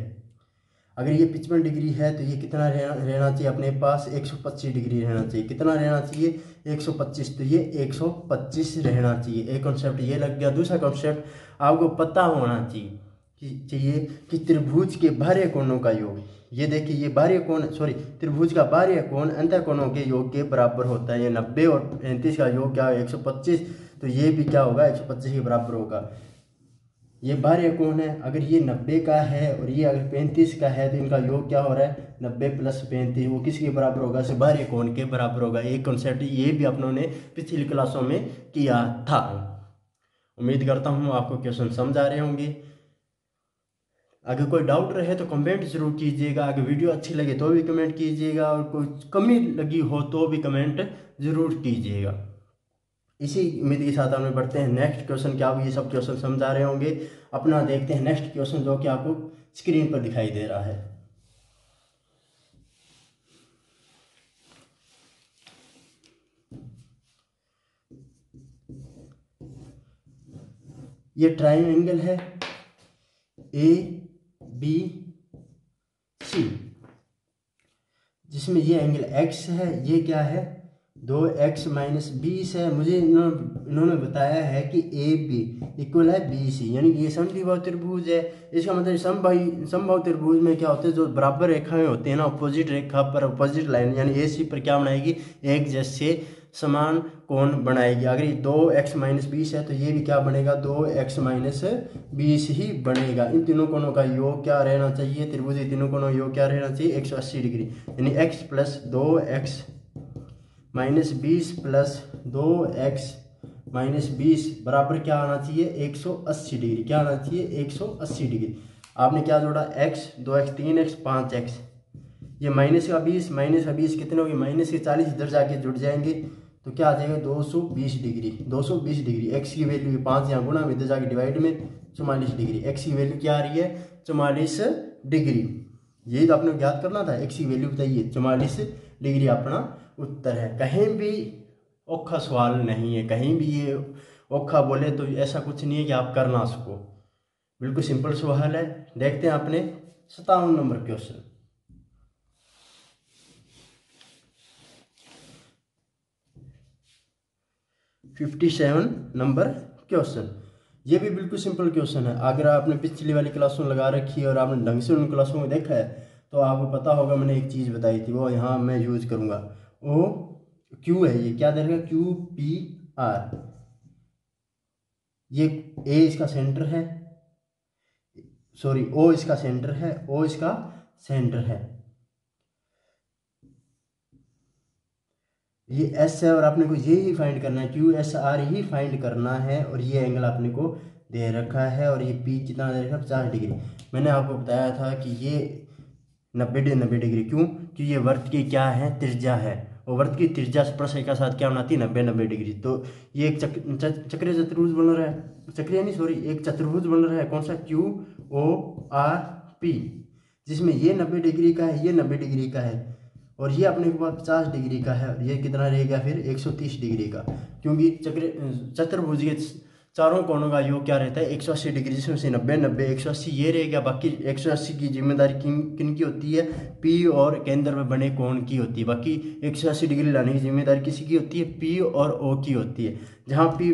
अगर ये 55 डिग्री है तो ये कितना रहना चाहिए अपने पास 125 डिग्री रहना चाहिए। कितना रहना चाहिए 125। तो ये 125 रहना चाहिए। एक कॉन्सेप्ट ये लग गया। दूसरा कॉन्सेप्ट आपको पता होना चाहिए कि त्रिभुज के बाह्य कोणों का योग, ये देखिए ये बाह्य कोण त्रिभुज का बाह्य कोण अंतः कोणों के योग के बराबर होता है। ये 90 और 35 का योग क्या है 125, तो ये भी क्या होगा 125 के बराबर होगा। ये बाह्य कोण है, अगर ये 90 का है और ये अगर 35 का है तो इनका योग क्या हो रहा है 90 प्लस 35, वो किसके बराबर होगा बाह्य कोण के बराबर होगा। एक कॉन्सेप्ट ये भी अपनों ने पिछली क्लासों में किया था। उम्मीद करता हूँ आपको क्वेश्चन समझ आ रहे होंगे। अगर कोई डाउट रहे तो कमेंट जरूर कीजिएगा। अगर वीडियो अच्छी लगे तो भी कमेंट कीजिएगा, और कोई कमी लगी हो तो भी कमेंट जरूर कीजिएगा। इसी उम्मीद के साथ हम बढ़ते हैं नेक्स्ट क्वेश्चन। क्या आप ये सब क्वेश्चन समझ आ रहे होंगे। अपना देखते हैं नेक्स्ट क्वेश्चन जो कि आपको स्क्रीन पर दिखाई दे रहा है। ये ट्रायंगल है ए बी सी, जिसमें ये एंगल x है, ये क्या है 2x माइनस 20 है। मुझे इन्होंने बताया है कि ए बी इक्वल है बी सी, यानी कि ये समद्विबाहु त्रिभुज है। इसका मतलब समबाहु त्रिभुज में क्या होते हैं, जो बराबर रेखाएं होती हैं ना, अपोजिट रेखा पर अपोजिट लाइन यानी ए सी पर क्या बनाएगी एक जैसे समान कोण बनाएगी। अगर ये 2x माइनस 20 है तो ये भी क्या बनेगा 2x माइनस 20 ही बनेगा। इन तीनों कोणों का योग क्या रहना चाहिए, त्रिभुज के तीनों कोणों का योग क्या रहना चाहिए 180 डिग्री, यानी x plus 2x minus 20 plus 2x minus 20 बराबर क्या आना चाहिए 180 डिग्री। क्या आना चाहिए 180 डिग्री। आपने क्या जोड़ा x 2x 3x 5x, ये माइनस का 20 कितने होगी माइनस के 40 इधर जाके जुड़ जाएंगे तो क्या आ जाएगा 220 डिग्री। 220 डिग्री x की वैल्यू 5 यहाँ गुणा में इधर जाके डिवाइड में 44 डिग्री। x की वैल्यू क्या आ रही है 44 डिग्री। यही तो आपने ज्ञात करना था, x की वैल्यू बताइए 44 डिग्री अपना उत्तर है। कहीं भी औखा सवाल नहीं है, कहीं भी ये औखा बोले तो ऐसा कुछ नहीं है कि आप कर ना सको, बिल्कुल सिंपल सवाल है। देखते हैं अपने 57 नंबर क्वेश्चन। 57 नंबर क्वेश्चन, ये भी बिल्कुल सिंपल क्वेश्चन है। अगर आपने पिछली वाली क्लासों लगा रखी है और आपने ढंग से उन क्लासों को देखा है तो आपको पता होगा मैंने एक चीज़ बताई थी, वो यहाँ मैं यूज करूँगा। ओ क्यू है, ये क्या देगा क्यू पी आर, ये ए इसका सेंटर है, ओ इसका सेंटर है, ओ इसका सेंटर है। ये एस है और आपने को ये ही फाइंड करना है, क्यू एस आर ही फाइंड करना है। और ये एंगल आपने को दे रखा है और ये पी कितना दे रखा है 50 डिग्री। मैंने आपको बताया था कि ये 90 डिग्री, क्यों? क्योंकि ये वर्त की क्या है, त्रिज्या है, और वर्त की त्रिज्या स्पर्शरेखा के साथ क्या बनाती है 90 डिग्री। तो ये एक चक्रीय चतुर्भुज बन रहा है, चक्रीय नहीं सॉरी, एक चतुर्भुज बन रहा है। कौन सा? क्यू ओ आर पी, जिसमें ये 90 डिग्री का है, ये 90 डिग्री का है, और ये अपने के पास 50 डिग्री का है, और ये कितना रहेगा फिर 130 डिग्री का। क्योंकि चतुर्भुज के चारों कोणों का योग क्या रहता है 180 डिग्री, जिसमें से 90 90 180 ये रहेगा। बाकी 180 की जिम्मेदारी किन की होती है? पी और केंद्र में बने कोण की होती है। बाकी 180 डिग्री लाने की जिम्मेदारी किसी की होती है? पी और ओ की होती है। जहाँ पी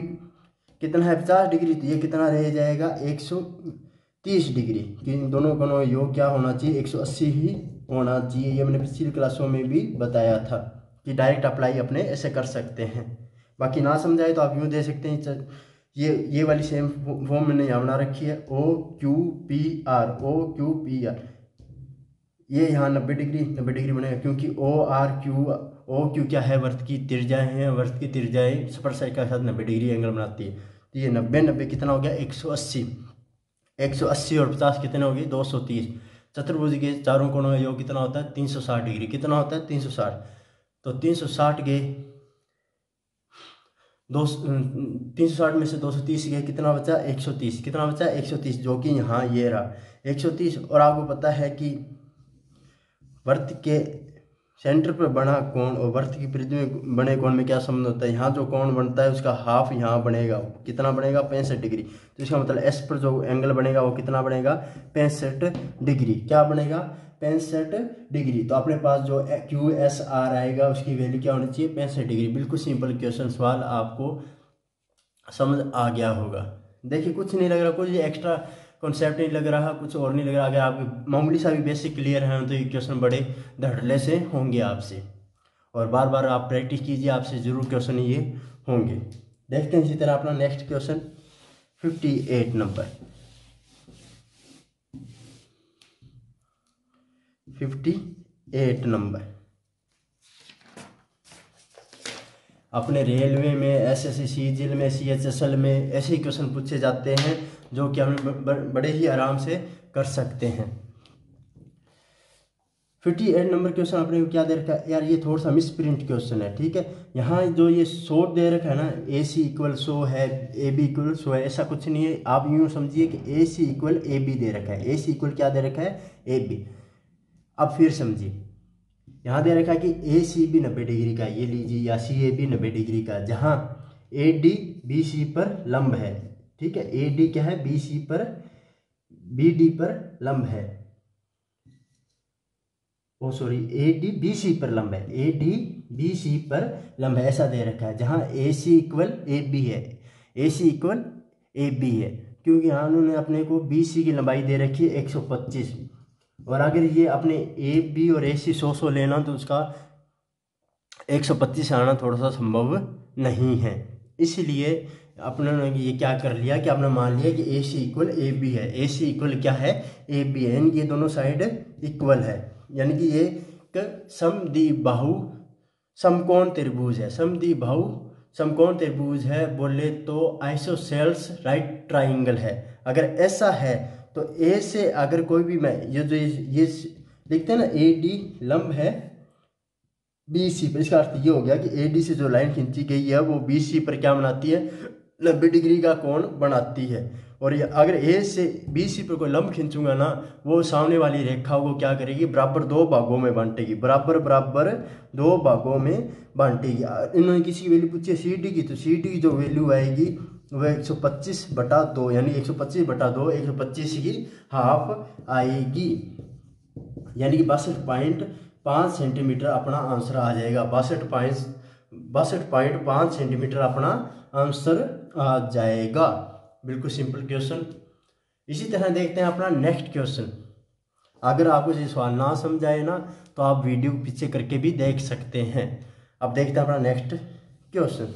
कितना है 50 डिग्री, तो ये कितना रह जाएगा 130 डिग्री। कि इन दोनों कोणों का योग क्या होना चाहिए 180 ही होना चाहिए। ये मैंने पिछली क्लासों में भी बताया था कि डायरेक्ट अप्लाई अपने ऐसे कर सकते हैं। बाकी ना समझाए तो आप यूँ दे सकते हैं, ये वाली सेम फॉर्म मैंने यहाँ बना रखी है, O Q P R, O Q P R. ये यहाँ 90 डिग्री बनेगा, क्योंकि ओ क्यू क्या है? वर्त की त्रिज्याएं हैं, वर्त की त्रिज्याएं स्पर्शरेखा के साथ 90 डिग्री एंगल बनाती है। तो ये 90 कितना हो गया 180, 180 और 50 कितने हो गए 230। चतुर्भुज के चारों कोणों का योग कितना होता है 360 डिग्री। कितना होता है 360। तो 360 गए 360 में से 230 गए, कितना बचा 130। कितना बचा 130, जो कि यहाँ ये रहा 130। और आपको पता है कि वर्त के सेंटर पर बना कोण और वर्त की परिधि में बने कोण में क्या संबंध होता है? यहाँ जो कोण बनता है उसका हाफ यहाँ बनेगा, कितना बनेगा 65 डिग्री। तो इसका मतलब एस पर जो एंगल बनेगा वो कितना बनेगा 65 डिग्री। क्या बनेगा 65 डिग्री। तो अपने पास जो क्यू एस आर आएगा उसकी वैल्यू क्या होनी चाहिए 65 डिग्री। बिल्कुल सिंपल क्वेश्चन, सवाल आपको समझ आ गया होगा। देखिए कुछ नहीं लग रहा, कुछ एक्स्ट्रा कॉन्सेप्ट नहीं लग रहा, कुछ और नहीं लग रहा। अगर आपके मामूली सा भी बेसिक क्लियर है तो ये क्वेश्चन बड़े धड़ल्ले से होंगे आपसे, और बार बार आप प्रैक्टिस कीजिए, आपसे जरूर क्वेश्चन ये होंगे। देखते हैं इसी तरह अपना नेक्स्ट क्वेश्चन 58 नंबर। 58 नंबर अपने रेलवे में, एसएससी सीजीएल में, सीएचएसएल में ऐसे ही क्वेश्चन पूछे जाते हैं जो कि हम बड़े ही आराम से कर सकते हैं। 58 नंबर क्वेश्चन आपने क्या दे रखा है यार, ये थोड़ा सा मिस प्रिंट क्वेश्चन है, ठीक है। यहाँ जो ये 100 दे रखा है ना, ए सी इक्वल 100 है, ए बी इक्वल 100 है, ऐसा कुछ नहीं है। आप यूँ समझिए कि ए सी इक्वल ए बी दे रखा है, ए सी इक्वल क्या दे रखा है ए बी। अब फिर समझिए, यहाँ दे रखा है कि ए सी बी 90 डिग्री का, ये लीजिए, या सी ए बी 90 डिग्री का, जहाँ ए डी बी सी पर लंब है, ठीक है। ए डी क्या है बी सी पर, बी डी पर लंब है, oh sorry A D B C पर लंब है, ए डी बी सी पर लंब है, ऐसा दे रखा है। जहाँ ए सी इक्वल ए बी है, ए सी इक्वल ए बी है, क्योंकि यहाँ उन्होंने अपने को बी सी की लंबाई दे रखी है 125। और अगर ये अपने ए बी और ए सी 100 लेना तो उसका 125 आना थोड़ा सा संभव नहीं है। इसलिए अपने ये क्या कर लिया कि आपने मान लिया कि ए सी इक्वल ए बी है, ए सी इक्वल क्या है ए बी है, यानी कि ये दोनों साइड इक्वल है, यानी कि ये एक समद्विबाहु समकोण त्रिभुज है। समद्विबाहु समकोण त्रिभुज है बोले तो आइसोसेल्स राइट ट्राइंगल है। अगर ऐसा है तो ए से अगर कोई भी, मैं ये जो ये देखते हैं ना, ए डी लंब है बी सी पर, इसका अर्थ ये हो गया कि ए डी से जो लाइन खींची गई है वो बी सी पर क्या बनाती है 90 डिग्री का कोण बनाती है। और ये अगर ए से बी सी पर कोई लंब खींचूंगा ना, वो सामने वाली रेखा को क्या करेगी बराबर 2 भागों में बांटेगी, बराबर बराबर 2 भागों में बांटेगी। इन्होंने किसी की वैल्यू पूछी है सी डी की, तो सी डी की जो वैल्यू आएगी वह 125/2, यानी 125/2 125 की हाफ आएगी, यानी कि 62.5 सेंटीमीटर अपना आंसर आ जाएगा। 62.5 सेंटीमीटर अपना आंसर आ जाएगा। बिल्कुल सिंपल क्वेश्चन। इसी तरह देखते हैं अपना नेक्स्ट क्वेश्चन। अगर आपको ये सवाल ना समझ आए ना तो आप वीडियो पीछे करके भी देख सकते हैं। अब देखते हैं अपना नेक्स्ट क्वेश्चन,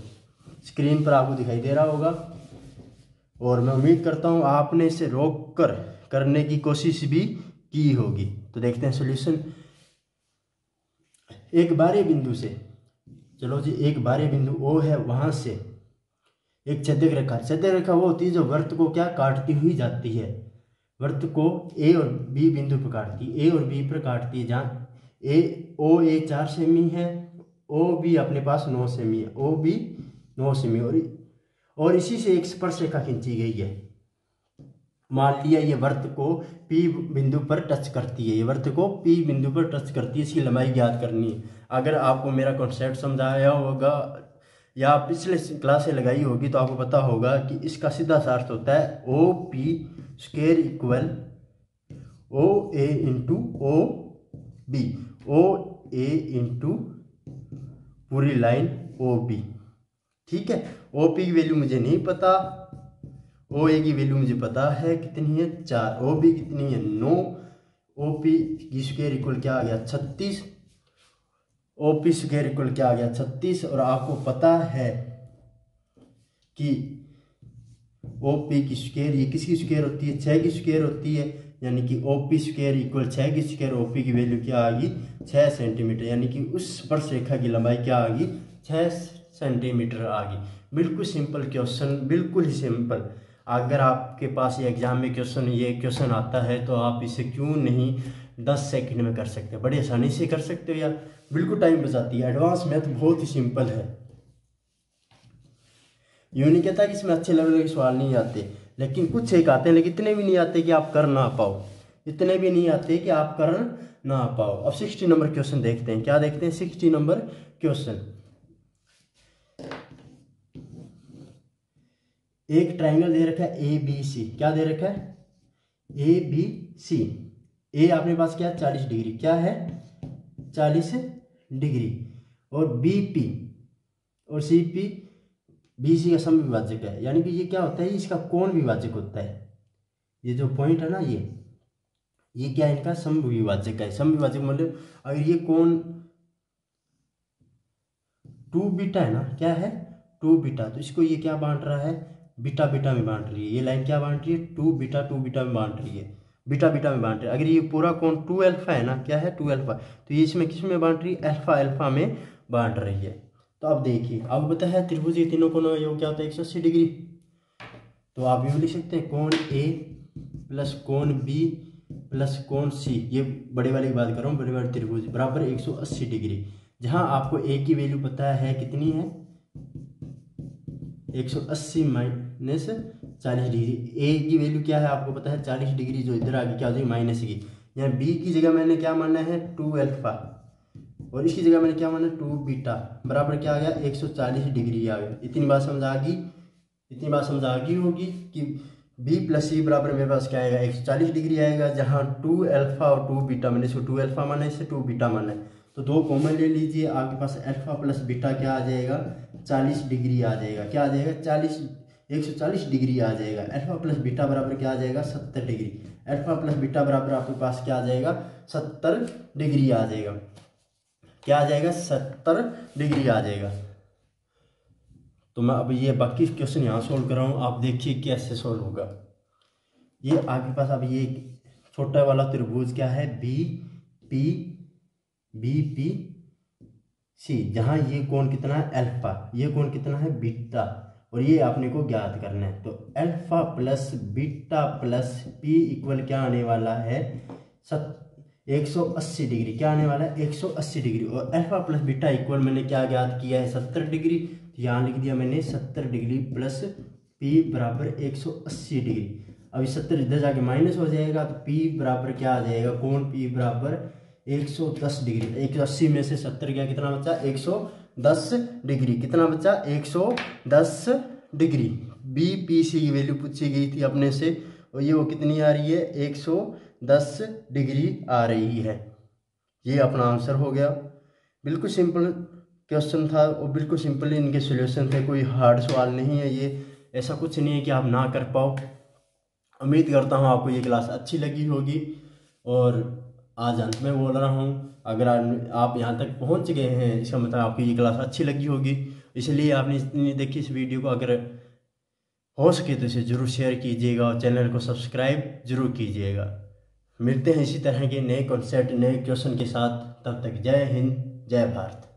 स्क्रीन पर आपको दिखाई दे रहा होगा, और मैं उम्मीद करता हूँ आपने इसे रोक कर करने की कोशिश भी की होगी। तो देखते हैं सॉल्यूशन। एक बाहरी बिंदु से चलो जी, एक बाहरी बिंदु O है, वहां से एक छेदक रेखा, छेदक रेखा वो होती है जो वृत्त को क्या काटती हुई जाती है, वृत्त को A और B बिंदु पर काटती है, A और B पर काटती है, जहाँ OA 4 सेमी है, OB अपने पास 9 सेमी है, OB 9 सेमी, और इसी से एक स्पर्श रेखा खींची गई है। मान लिया ये वृत्त को P बिंदु पर टच करती है, ये वृत्त को P बिंदु पर टच करती है, इसकी लंबाई ज्ञात करनी है। अगर आपको मेरा कॉन्सेप्ट समझाया होगा या पिछले क्लास से लगाई होगी तो आपको पता होगा कि इसका सीधा सा अर्थ होता है OP square equal OA into OB, OA into पूरी लाइन OB। ठीक है, OP की वैल्यू मुझे नहीं पता, OA की वैल्यू मुझे पता है कितनी है 4, OB कितनी है 9, OP की स्क्वायर इक्वल क्या आ गया 36, OP स्क्वायर इक्वल क्या आ गया 36। और आपको पता है कि OP की स्क्वायर ये किसकी स्क्वायर होती है 6 की स्क्वायर होती है, यानी कि OP स्क्वायर इक्वल 6 की स्क्वायर, OP की वैल्यू क्या आ गई 6 सेंटीमीटर, यानी कि उस स्पर्श रेखा की लंबाई क्या आ गई 6 सेंटीमीटर आ गई। बिल्कुल सिंपल क्वेश्चन, बिल्कुल ही सिंपल। अगर आपके पास ये एग्जाम में ये क्वेश्चन आता है तो आप इसे क्यों नहीं 10 सेकंड में कर सकते, बड़ी आसानी से कर सकते हो यार, बिल्कुल टाइम बचाती है। एडवांस मैथ बहुत ही सिंपल है। यूँ नहीं कहता कि इसमें अच्छे लेवल के सवाल नहीं आते, लेकिन कुछ एक आते हैं, लेकिन इतने भी नहीं आते कि आप कर ना पाओ, इतने भी नहीं आते कि आप कर ना पाओ। अब 60 नंबर क्वेश्चन देखते हैं, क्या देखते हैं 60 नंबर क्वेश्चन। एक ट्राइंगल दे रखा है ABC, क्या दे रखा है ABC, A अपने पास क्या है 40 डिग्री, क्या है 40 डिग्री, और BP और CP BC का समविभाजक है, यानी कि ये क्या होता है इसका कोण विभाजक होता है। ये जो पॉइंट है ना ये क्या है इनका समविभाजक है। समविभाजक मतलब अगर ये कोण 2 बीटा है ना, क्या है 2 बीटा, तो इसको ये क्या बांट रहा है बीटा बीटा में बांट रही है, ये लाइन क्या बांट रही है 2 बीटा में बांट रही है, बीटा बीटा में बांट रही है। अगर ये पूरा कोण 2 अल्फा है ना, क्या है 2 अल्फा, तो ये इसमें किस में बांट रही है अल्फा अल्फा में बांट रही है। तो अब देखिए, आपको पता है त्रिभुज के तीनों कोणों का योग क्या होता है 180 डिग्री, तो आप यूँ लिख सकते हैं कोण A प्लस कोण B प्लस कोण C, ये बड़े वाले की बात कर रहा हूँ, बड़े वाले त्रिभुज बराबर 180 डिग्री। जहाँ आपको A की वैल्यू पता है कितनी है 180 माइनस 40 डिग्री, A की वैल्यू क्या है आपको पता है 40 डिग्री, जो इधर आगे क्या हो जाएगी माइनस की। यहाँ B की जगह मैंने क्या मानना है 2 अल्फा, और इसकी जगह मैंने क्या माना 2 बीटा, बराबर क्या आ गया 140 डिग्री आ गया। इतनी बात समझ आ गई, इतनी बात समझ आ गई होगी कि B प्लस C बराबर मेरे पास क्या आएगा 140 डिग्री आएगा, जहाँ 2 अल्फा और 2 बीटा, मैंने इसको 2 अल्फा माना है, इसे 2 बीटा माना है, तो दो कॉमन ले लीजिए, आपके पास अल्फा प्लस बीटा क्या आ जाएगा 40 डिग्री आ जाएगा, क्या आ जाएगा 140 डिग्री आ जाएगा। अल्फा प्लस बीटा बराबर क्या आ जाएगा 70 डिग्री, अल्फा प्लस बीटा बराबर आपके पास क्या आ जाएगा 70 डिग्री आ जाएगा, क्या आ जाएगा 70 डिग्री आ जाएगा। तो मैं अब ये बाकी क्वेश्चन यहाँ सोल्व कर रहा हूँ, आप देखिए कैसे सोल्व होगा। ये आपके पास अब ये छोटा वाला त्रिभुज क्या है BPC, जहाँ ये कोण कितना है अल्फा, ये कोण कितना है बीटा, और ये आपने को ज्ञात करना है। तो alpha plus beta plus P equal क्या आने वाला है 180 डिग्री, क्या आने वाला है 180 डिग्री, और अल्फा प्लस बीटा इक्वल मैंने क्या ज्ञात किया है 70 डिग्री, तो यहाँ लिख दिया मैंने 70 डिग्री प्लस P बराबर 180 डिग्री। अभी 70 इधर जाके माइनस हो जाएगा, तो P बराबर क्या आ जाएगा कोण P बराबर 110 डिग्री। 180 में से 70 गया कितना बचा 110 डिग्री, कितना बचा 110 डिग्री। BPC की वैल्यू पूछी गई थी अपने से, और ये वो कितनी आ रही है 110 डिग्री आ रही है। ये अपना आंसर हो गया। बिल्कुल सिंपल क्वेश्चन था और बिल्कुल सिंपल इनके सॉल्यूशन थे, कोई हार्ड सवाल नहीं है ये, ऐसा कुछ नहीं है कि आप ना कर पाओ। उम्मीद करता हूँ आपको ये क्लास अच्छी लगी होगी, और आज अंत में बोल रहा हूँ अगर आप यहाँ तक पहुँच गए हैं इसका मतलब आपको ये क्लास अच्छी लगी होगी, इसलिए आपने इतनी देखी इस वीडियो को। अगर हो सके तो इसे ज़रूर शेयर कीजिएगा और चैनल को सब्सक्राइब जरूर कीजिएगा। मिलते हैं इसी तरह के नए कॉन्सेप्ट नए क्वेश्चन के साथ, तब तक जय हिंद जय भारत।